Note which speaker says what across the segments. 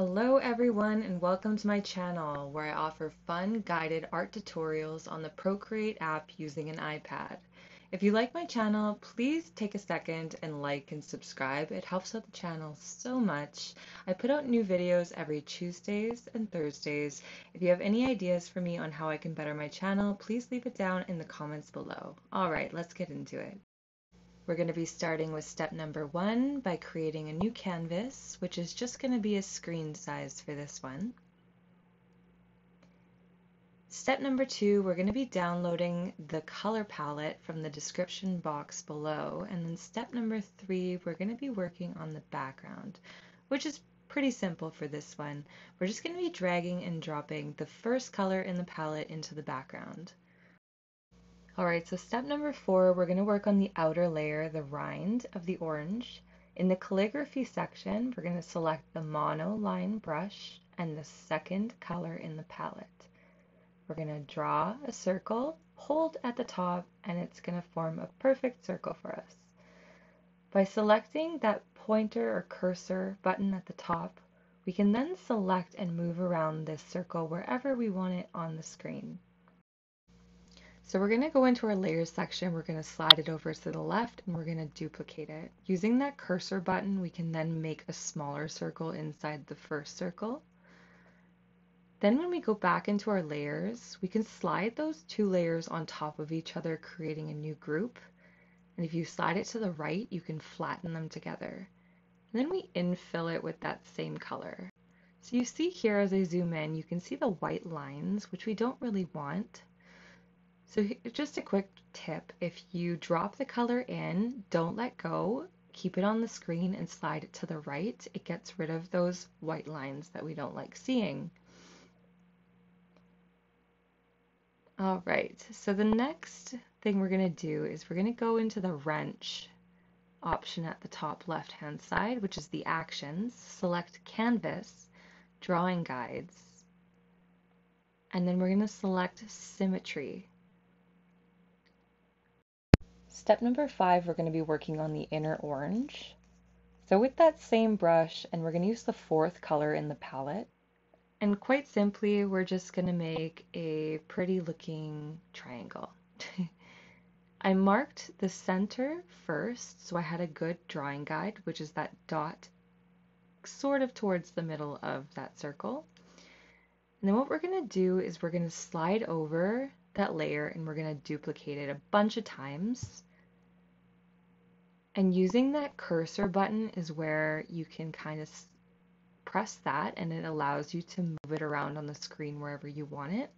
Speaker 1: Hello everyone and welcome to my channel where I offer fun guided art tutorials on the Procreate app using an iPad. If you like my channel, please take a second and like and subscribe. It helps out the channel so much. I put out new videos every Tuesdays and Thursdays. If you have any ideas for me on how I can better my channel, please leave it down in the comments below. Alright, let's get into it. We're going to be starting with step number 1 by creating a new canvas, which is just going to be a screen size for this one. Step number 2, we're going to be downloading the color palette from the description box below. And then step number 3, we're going to be working on the background, which is pretty simple for this one. We're just going to be dragging and dropping the first color in the palette into the background. Alright, so step number 4, we're going to work on the outer layer, the rind of the orange. In the calligraphy section, we're going to select the monoline brush and the second color in the palette. We're going to draw a circle, hold at the top, and it's going to form a perfect circle for us. By selecting that pointer or cursor button at the top, we can then select and move around this circle wherever we want it on the screen. So we're going to go into our layers section, we're going to slide it over to the left, and we're going to duplicate it. Using that cursor button, we can then make a smaller circle inside the first circle. Then when we go back into our layers, we can slide those two layers on top of each other, creating a new group. And if you slide it to the right, you can flatten them together. And then we infill it with that same color. So you see here as I zoom in, you can see the white lines, which we don't really want. So just a quick tip, if you drop the color in, don't let go, keep it on the screen and slide it to the right. It gets rid of those white lines that we don't like seeing. All right, so the next thing we're going to do is we're going to go into the wrench option at the top left-hand side, which is the actions, select canvas, drawing guides, and then we're going to select symmetry. Step number 5, we're going to be working on the inner orange. So with that same brush, and we're going to use the fourth color in the palette, and quite simply, we're just going to make a pretty looking triangle. I marked the center first, so I had a good drawing guide, which is that dot sort of towards the middle of that circle. And then what we're going to do is we're going to slide over that layer and we're going to duplicate it a bunch of times. And using that cursor button is where you can kind of press that and it allows you to move it around on the screen wherever you want it.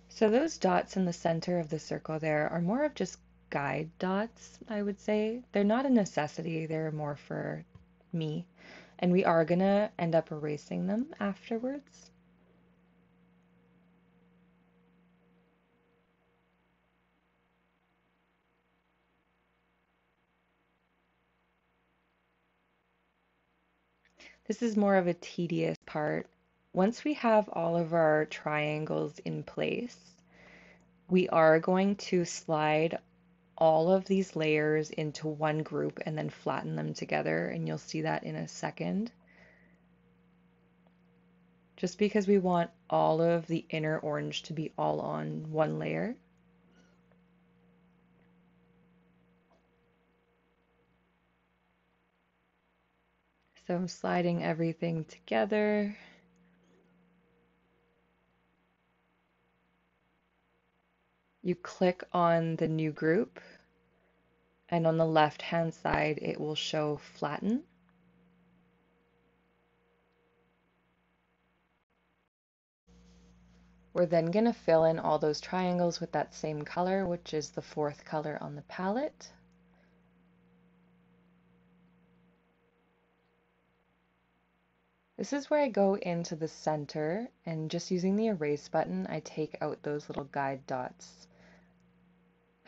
Speaker 1: So those dots in the center of the circle there are more of just guide dots, I would say. They're not a necessity, they're more for me. And we are going to end up erasing them afterwards. This is more of a tedious part. Once we have all of our triangles in place, we are going to slide all of these layers into one group and then flatten them together, and you'll see that in a second. Just because we want all of the inner orange to be all on one layer. So I'm sliding everything together. You click on the new group, and on the left-hand side, it will show flatten. We're then going to fill in all those triangles with that same color, which is the fourth color on the palette. This is where I go into the center, and just using the erase button, I take out those little guide dots.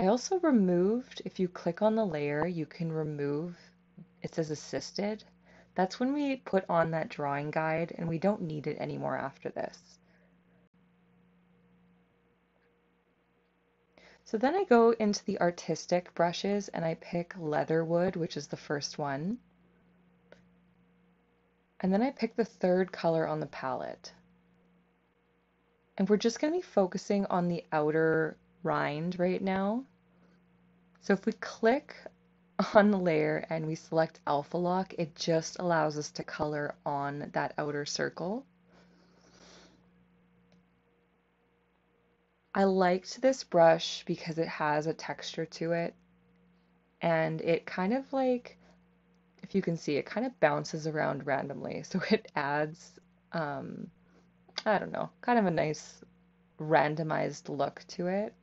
Speaker 1: I also removed, if you click on the layer, you can remove, it says assisted. That's when we put on that drawing guide, and we don't need it anymore after this. So then I go into the artistic brushes and I pick Leatherwood, which is the first one. And then I pick the third color on the palette. And we're just going to be focusing on the outer rind right now. So if we click on the layer and we select Alpha Lock, it just allows us to color on that outer circle. I liked this brush because it has a texture to it, and it kind of like, if you can see, it kind of bounces around randomly. So it adds, I don't know, kind of a nice randomized look to it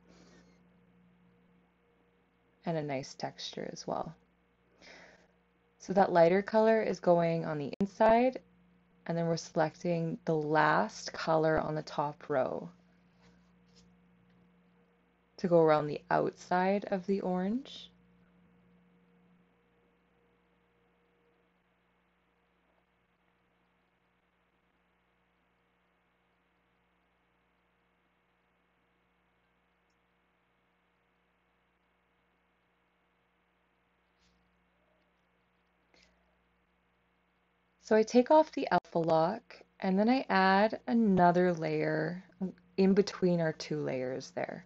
Speaker 1: and a nice texture as well. So that lighter color is going on the inside, and then we're selecting the last color on the top row to go around the outside of the orange. So I take off the alpha lock and then I add another layer in between our two layers there.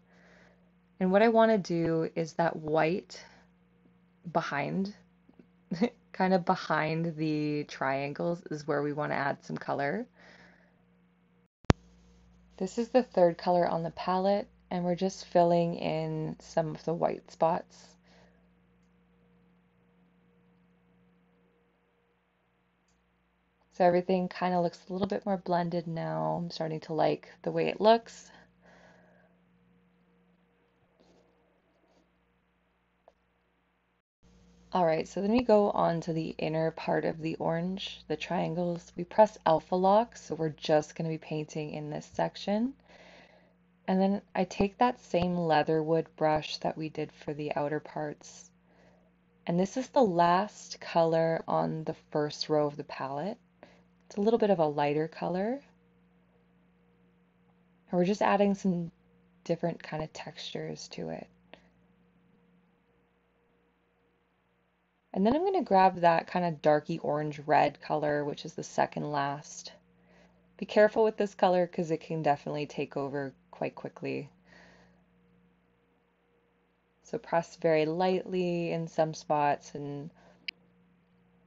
Speaker 1: And what I want to do is that white behind, kind of behind the triangles is where we want to add some color. This is the third color on the palette, and we're just filling in some of the white spots. So everything kind of looks a little bit more blended now. I'm starting to like the way it looks. All right, so then we go on to the inner part of the orange, the triangles. We press Alpha Lock, so we're just going to be painting in this section. And then I take that same leatherwood brush that we did for the outer parts. And this is the last color on the first row of the palette. It's a little bit of a lighter color. And we're just adding some different kind of textures to it. And then I'm going to grab that kind of darky orange red color, which is the second last. Be careful with this color because it can definitely take over quite quickly. So press very lightly in some spots and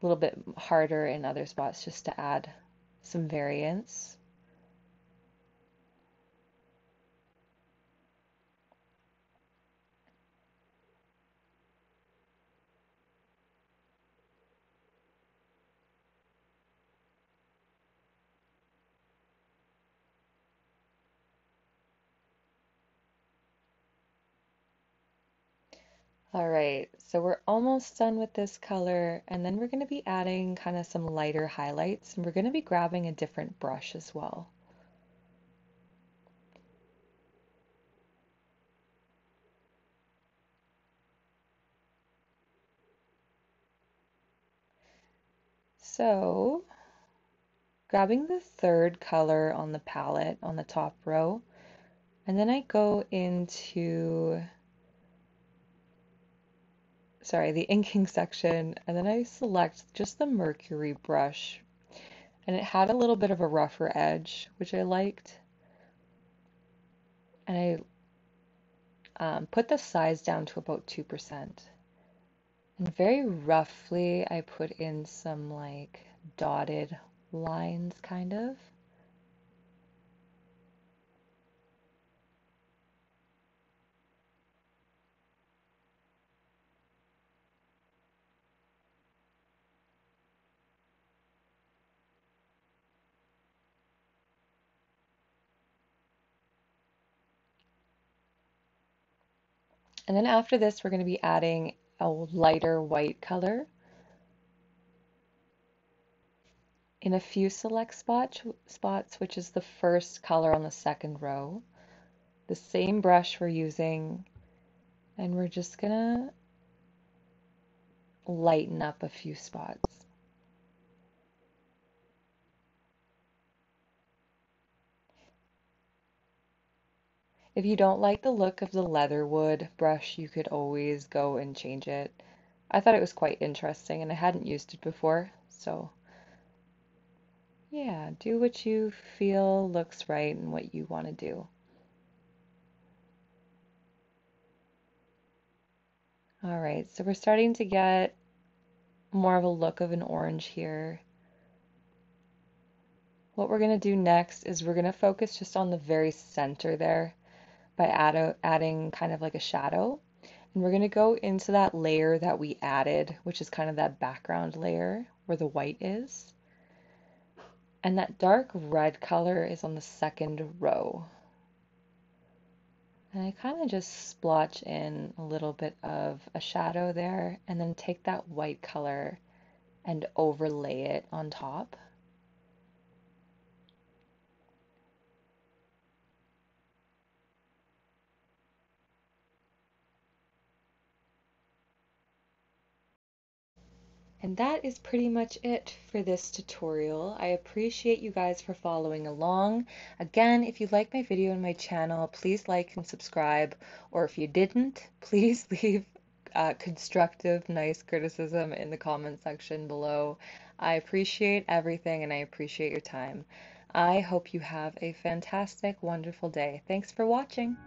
Speaker 1: a little bit harder in other spots just to add some variance. All right, so we're almost done with this color, and then we're going to be adding kind of some lighter highlights, and we're going to be grabbing a different brush as well. So, grabbing the third color on the palette on the top row, and then I go into, sorry, the inking section, and then I select just the Mercury brush. And it had a little bit of a rougher edge, which I liked. And I put the size down to about 2%. And very roughly, I put in some like dotted lines, kind of. And then after this, we're going to be adding a lighter white color in a few select spots, which is the first color on the second row. The same brush we're using, and we're just going to lighten up a few spots. If you don't like the look of the leatherwood brush, you could always go and change it. I thought it was quite interesting and I hadn't used it before, so yeah, do what you feel looks right and what you want to do. All right, so we're starting to get more of a look of an orange here. What we're going to do next is we're going to focus just on the very center there by adding kind of like a shadow. And we're going to go into that layer that we added, which is kind of that background layer where the white is. And that dark red color is on the second row. And I kind of just splotch in a little bit of a shadow there and then take that white color and overlay it on top. And that is pretty much it for this tutorial. I appreciate you guys for following along. Again, if you like my video and my channel, please like and subscribe. Or if you didn't, please leave constructive, nice criticism in the comment section below. I appreciate everything and I appreciate your time. I hope you have a fantastic, wonderful day. Thanks for watching.